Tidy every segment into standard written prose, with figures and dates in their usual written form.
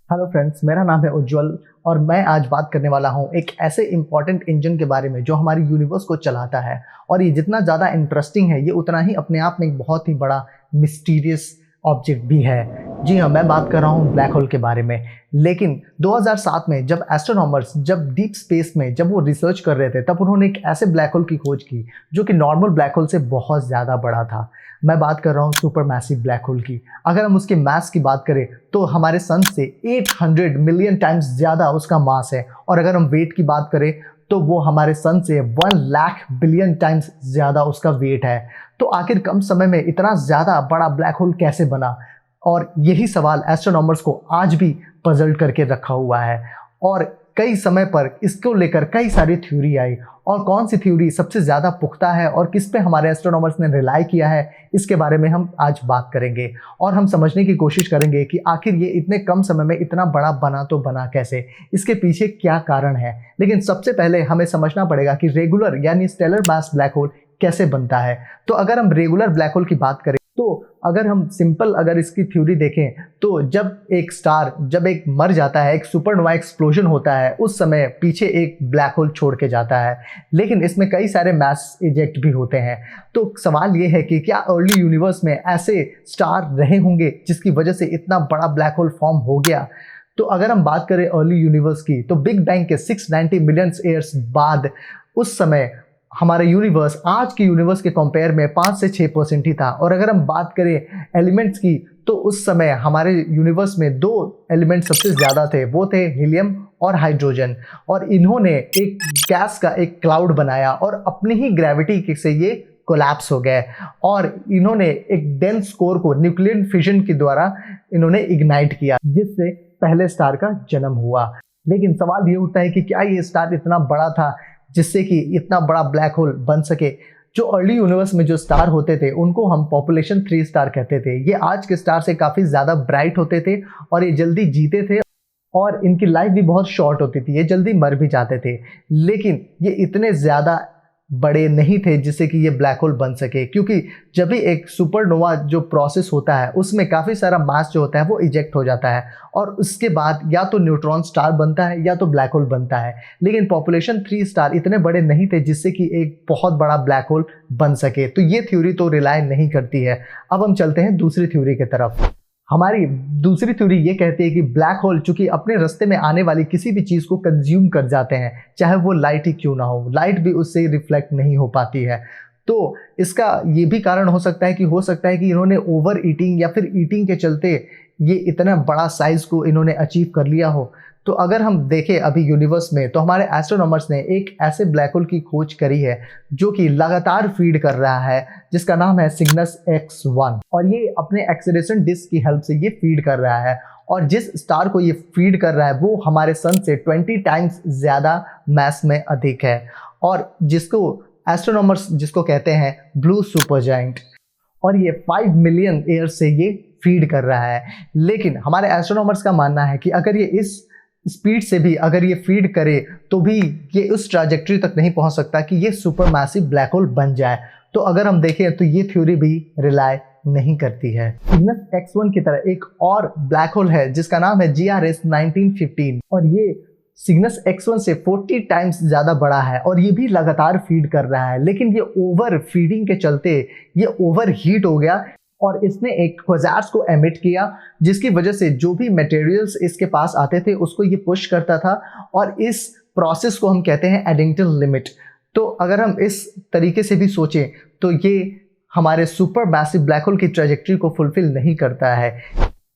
Hello friends, मेरा नाम है उज्जवल और मैं आज बात करने वाला हूं एक ऐसे इंपॉर्टेंट इंजन के बारे में जो हमारी यूनिवर्स को चलाता है। और ये जितना ज़्यादा इंटरेस्टिंग है, ये उतना ही अपने आप में एक बहुत ही बड़ा मिस्टीरियस ऑब्जेक्ट भी है। जी हाँ, मैं बात कर रहा हूँ ब्लैक होल के बारे में। लेकिन 2007 में जब एस्ट्रोनॉमर्स जब डीप स्पेस में जब वो रिसर्च कर रहे थे, तब उन्होंने एक ऐसे ब्लैक होल की खोज की जो कि नॉर्मल ब्लैक होल से बहुत ज़्यादा बड़ा था। मैं बात कर रहा हूँ सुपर मैसिव ब्लैक होल की। अगर हम उसके मास की बात करें तो हमारे सन से 800 मिलियन टाइम्स ज़्यादा उसका मास है। और अगर हम वेट की बात करें तो वो हमारे सन से 1 लाख बिलियन टाइम्स ज़्यादा उसका वेट है। तो आखिर कम समय में इतना ज़्यादा बड़ा ब्लैक होल कैसे बना? और यही सवाल एस्ट्रोनॉमर्स को आज भी पजल्ड करके रखा हुआ है। और कई समय पर इसको लेकर कई सारी थ्योरी आई, और कौन सी थ्योरी सबसे ज़्यादा पुख्ता है और किस पे हमारे एस्ट्रोनॉमर्स ने रिलाई किया है, इसके बारे में हम आज बात करेंगे। और हम समझने की कोशिश करेंगे कि आखिर ये इतने कम समय में इतना बड़ा बना तो बना कैसे, इसके पीछे क्या कारण है। लेकिन सबसे पहले हमें समझना पड़ेगा कि रेगुलर यानी स्टेलर मास ब्लैक होल कैसे बनता है। तो अगर हम रेगुलर ब्लैक होल की बात करें तो अगर हम सिंपल अगर इसकी थ्योरी देखें तो जब एक मर जाता है, एक सुपरनोवा एक्सप्लोजन होता है, उस समय पीछे एक ब्लैक होल छोड़ के जाता है। लेकिन इसमें कई सारे मास इजेक्ट भी होते हैं। तो सवाल ये है कि क्या अर्ली यूनिवर्स में ऐसे स्टार रहे होंगे जिसकी वजह से इतना बड़ा ब्लैक होल फॉर्म हो गया? तो अगर हम बात करें अर्ली यूनिवर्स की, तो बिग बैंग के 690 मिलियन ईयर्स बाद उस समय हमारा यूनिवर्स आज के यूनिवर्स के कंपेयर में 5 से 6% ही था। और अगर हम बात करें एलिमेंट्स की, तो उस समय हमारे यूनिवर्स में 2 एलिमेंट सबसे ज़्यादा थे, वो थे हीलियम और हाइड्रोजन। और इन्होंने एक गैस का एक क्लाउड बनाया और अपनी ही ग्रेविटी से ये कोलैप्स हो गए। और इन्होंने एक डेंस कोर को न्यूक्लियर फिजन के द्वारा इन्होंने इग्नाइट किया, जिससे पहले स्टार का जन्म हुआ। लेकिन सवाल ये उठता है कि क्या ये स्टार इतना बड़ा था जिससे कि इतना बड़ा ब्लैक होल बन सके? जो अर्ली यूनिवर्स में जो स्टार होते थे उनको हम पॉपुलेशन 3 स्टार कहते थे। ये आज के स्टार से काफ़ी ज़्यादा ब्राइट होते थे और ये जल्दी जीते थे, और इनकी लाइफ भी बहुत शॉर्ट होती थी, ये जल्दी मर भी जाते थे। लेकिन ये इतने ज़्यादा बड़े नहीं थे जिससे कि ये ब्लैक होल बन सके, क्योंकि जब भी एक सुपरनोवा जो प्रोसेस होता है उसमें काफ़ी सारा मास जो होता है वो इजेक्ट हो जाता है, और उसके बाद या तो न्यूट्रॉन स्टार बनता है या तो ब्लैक होल बनता है। लेकिन पॉपुलेशन 3 स्टार इतने बड़े नहीं थे जिससे कि एक बहुत बड़ा ब्लैक होल बन सके। तो ये थ्योरी तो रिलाई नहीं करती है। अब हम चलते हैं दूसरी थ्योरी की तरफ। हमारी दूसरी थ्योरी ये कहती है कि ब्लैक होल चूंकि अपने रास्ते में आने वाली किसी भी चीज़ को कंज्यूम कर जाते हैं, चाहे वो लाइट ही क्यों ना हो, लाइट भी उससे रिफ्लेक्ट नहीं हो पाती है। तो इसका ये भी कारण हो सकता है कि इन्होंने ओवर ईटिंग या फिर ईटिंग के चलते ये इतना बड़ा साइज को इन्होंने अचीव कर लिया हो। तो अगर हम देखें अभी यूनिवर्स में, तो हमारे एस्ट्रोनॉमर्स ने एक ऐसे ब्लैक होल की खोज करी है जो कि लगातार फीड कर रहा है, जिसका नाम है सिग्नस X1। और ये अपने एक्सेलरेशन डिस्क की हेल्प से ये फीड कर रहा है, और जिस स्टार को ये फीड कर रहा है वो हमारे सन से 20 टाइम्स ज़्यादा मास में अधिक है, और जिसको एस्ट्रोनॉमर्स जिसको कहते हैं ब्लू सुपर जायंट। और ये 5 मिलियन ईयर से ये फीड कर रहा है। लेकिन हमारे एस्ट्रोनॉमर्स का मानना है कि अगर ये इस स्पीड से भी अगर ये फीड करे तो भी ये उस ट्रैजेक्टरी तक नहीं पहुंच सकता कि ये सुपर मैसिव ब्लैक होल बन जाए। तो अगर हम देखें तो ये थ्योरी भी रिलाई नहीं करती है। सिग्नस X1 की तरह एक और ब्लैक होल है जिसका नाम है GRS 1915, और ये सिग्नस X1 से 40 टाइम्स ज़्यादा बड़ा है, और ये भी लगातार फीड कर रहा है। लेकिन ये ओवर फीडिंग के चलते ये ओवर हीट हो गया, और इसने एक क्वाज़ार्स को एमिट किया, जिसकी वजह से जो भी मटेरियल्स इसके पास आते थे उसको ये पुश करता था, और इस प्रोसेस को हम कहते हैं एडिंगटन लिमिट। तो अगर हम इस तरीके से भी सोचें तो ये हमारे सुपर मैसिव ब्लैक होल की ट्रैजेक्टरी को फुलफिल नहीं करता है।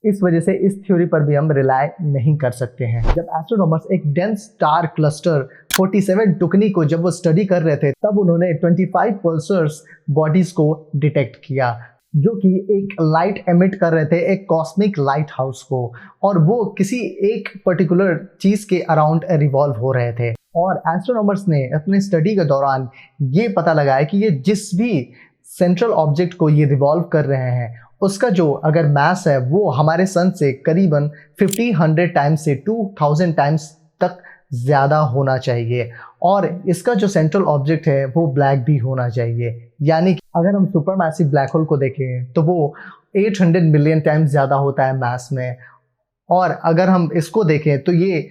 इस वजह से इस थ्योरी पर भी हम रिलाई नहीं कर सकते हैं। जब एस्ट्रोनॉमर्स एक डेंस स्टार क्लस्टर 47 टुकनी को जब वो स्टडी कर रहे थे, तब उन्होंने 25 पल्सर्स बॉडीज को डिटेक्ट किया जो कि एक लाइट एमिट कर रहे थे, एक कॉस्मिक लाइट हाउस को, और वो किसी एक पर्टिकुलर चीज़ के अराउंड रिवॉल्व हो रहे थे। और एस्ट्रोनॉमर्स ने अपने स्टडी के दौरान ये पता लगाया कि ये जिस भी सेंट्रल ऑब्जेक्ट को ये रिवॉल्व कर रहे हैं उसका जो अगर मास है वो हमारे सन से करीबन 1500 टाइम्स से 2000 टाइम्स तक ज़्यादा होना चाहिए, और इसका जो सेंट्रल ऑब्जेक्ट है वो ब्लैक भी होना चाहिए। यानी कि अगर हम सुपर मैसिव ब्लैक होल को देखें तो वो 800 मिलियन टाइम्स ज़्यादा होता है मास में, और अगर हम इसको देखें तो ये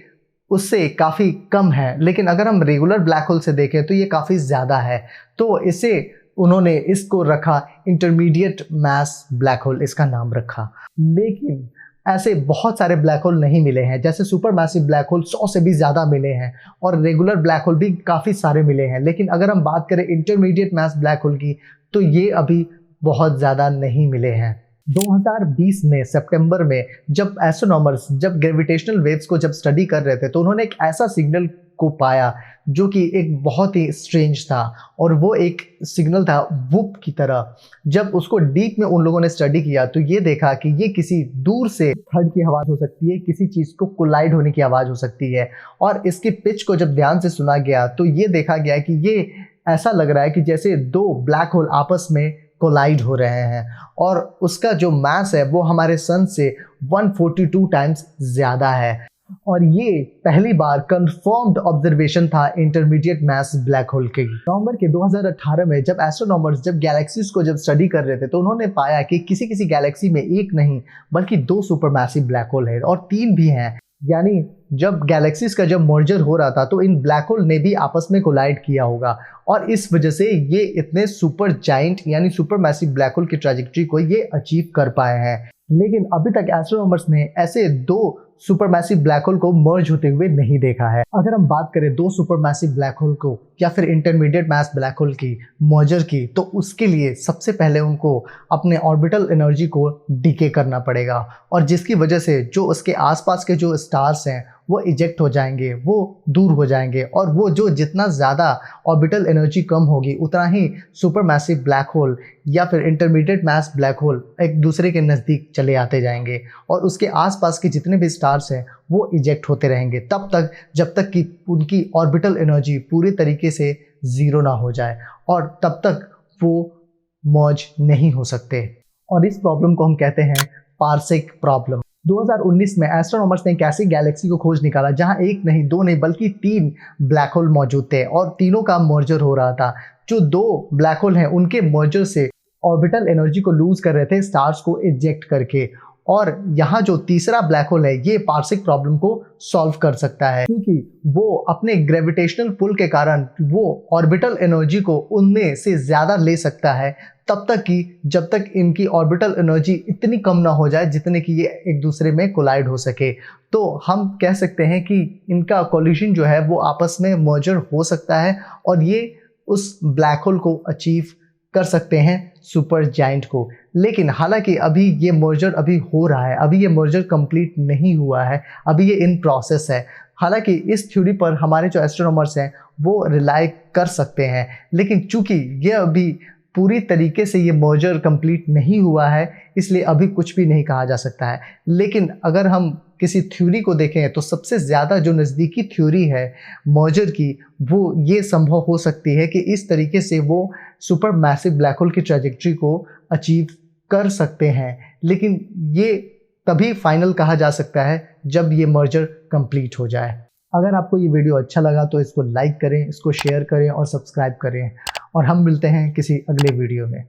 उससे काफ़ी कम है, लेकिन अगर हम रेगुलर ब्लैक होल से देखें तो ये काफ़ी ज़्यादा है। तो इसे उन्होंने इसको रखा इंटरमीडिएट मास ब्लैक होल, इसका नाम रखा। लेकिन ऐसे बहुत सारे ब्लैक होल नहीं मिले हैं, जैसे सुपर मैसिव ब्लैक होल 100 से भी ज़्यादा मिले हैं और रेगुलर ब्लैक होल भी काफ़ी सारे मिले हैं। लेकिन अगर हम बात करें इंटरमीडिएट मास ब्लैक होल की तो ये अभी बहुत ज़्यादा नहीं मिले हैं। 2020 में सितंबर में जब एस्ट्रोनॉमर्स जब ग्रेविटेशनल वेव्स को जब स्टडी कर रहे थे तो उन्होंने एक ऐसा सिग्नल को पाया जो कि एक बहुत ही स्ट्रेंज था, और वो एक सिग्नल था वुप की तरह। जब उसको डीप में उन लोगों ने स्टडी किया तो ये देखा कि ये किसी दूर से थर्ड की आवाज़ हो सकती है, किसी चीज़ को कोलाइड होने की आवाज़ हो सकती है। और इसकी पिच को जब ध्यान से सुना गया तो ये देखा गया कि ये ऐसा लग रहा है कि जैसे दो ब्लैक होल आपस में कोलाइड हो रहे हैं, और उसका जो मास है वो हमारे सन से 142 टाइम्स ज़्यादा है। और ये पहली बार कंफर्म्ड ऑब्जर्वेशन था इंटरमीडिएट मास ब्लैक होल के। नवंबर के 2018 में जब एस्ट्रोनॉमर्स जब गैलेक्सीज को जब स्टडी कर रहे थे तो उन्होंने पाया कि किसी किसी गैलेक्सी में एक नहीं बल्कि 2 सुपरमैसिव ब्लैक होल है और 3 भी हैं। यानी जब गैलेक्सीज का जब मर्जर हो रहा था तो इन ब्लैक होल ने भी आपस में कोलाइड किया होगा, और इस वजह से ये इतने सुपर जाइंट यानी सुपर मैसिव ब्लैक होल की ट्रैजेक्टरी को ये अचीव कर पाए हैं। लेकिन अभी तक एस्ट्रोनॉमर्स ने ऐसे 2 सुपरमैसिव ब्लैक होल को मर्ज होते हुए नहीं देखा है। अगर हम बात करें 2 सुपरमैसिव ब्लैक होल को या फिर इंटरमीडिएट मास ब्लैक होल की मर्जर की, तो उसके लिए सबसे पहले उनको अपने ऑर्बिटल एनर्जी को डीके करना पड़ेगा, और जिसकी वजह से जो उसके आसपास के जो स्टार्स हैं वो इजेक्ट हो जाएंगे, वो दूर हो जाएंगे, और वो जो जितना ज़्यादा ऑर्बिटल एनर्जी कम होगी उतना ही सुपरमैसिव ब्लैक होल या फिर इंटरमीडिएट मास ब्लैक होल एक दूसरे के नज़दीक चले आते जाएंगे, और उसके आसपास के जितने भी स्टार्स हैं वो इजेक्ट होते रहेंगे तब तक जब तक कि उनकी ऑर्बिटल एनर्जी पूरी तरीके से ज़ीरो ना हो जाए, और तब तक वो मर्ज नहीं हो सकते। और इस प्रॉब्लम को हम कहते हैं पार्सेक प्रॉब्लम। 2019 में एस्ट्रोनॉमर्स ने एक ऐसी गैलेक्सी को खोज निकाला जहां एक नहीं, 2 नहीं बल्कि 3 ब्लैक होल मौजूद थे, और तीनों का मर्जर हो रहा था। जो 2 ब्लैक होल हैं उनके मर्जर से ऑर्बिटल एनर्जी को लूज कर रहे थे स्टार्स को इजेक्ट करके, और यहाँ जो तीसरा ब्लैक होल है ये पार्सेक प्रॉब्लम को सॉल्व कर सकता है, क्योंकि वो अपने ग्रेविटेशनल पुल के कारण वो ऑर्बिटल एनर्जी को उनमें से ज़्यादा ले सकता है तब तक कि जब तक इनकी ऑर्बिटल एनर्जी इतनी कम ना हो जाए जितने कि ये एक दूसरे में कोलाइड हो सके। तो हम कह सकते हैं कि इनका कोलिजन जो है वो आपस में मर्जर हो सकता है, और ये उस ब्लैक होल को अचीव कर सकते हैं सुपर जाइंट को। लेकिन हालांकि अभी ये मर्जर अभी हो रहा है, अभी ये मर्जर कंप्लीट नहीं हुआ है, अभी ये इन प्रोसेस है। हालांकि इस थ्योरी पर हमारे जो एस्ट्रोनॉमर्स हैं वो रिलाई कर सकते हैं, लेकिन चूंकि ये अभी पूरी तरीके से ये मर्जर कंप्लीट नहीं हुआ है इसलिए अभी कुछ भी नहीं कहा जा सकता है। लेकिन अगर हम किसी थ्योरी को देखें तो सबसे ज़्यादा जो नज़दीकी थ्योरी है मर्जर की वो ये संभव हो सकती है कि इस तरीके से वो सुपर मैसिव ब्लैक होल की ट्रैजेक्टरी को अचीव कर सकते हैं। लेकिन ये तभी फाइनल कहा जा सकता है जब ये मर्जर कंप्लीट हो जाए। अगर आपको ये वीडियो अच्छा लगा तो इसको लाइक करें, इसको शेयर करें और सब्सक्राइब करें, और हम मिलते हैं किसी अगले वीडियो में।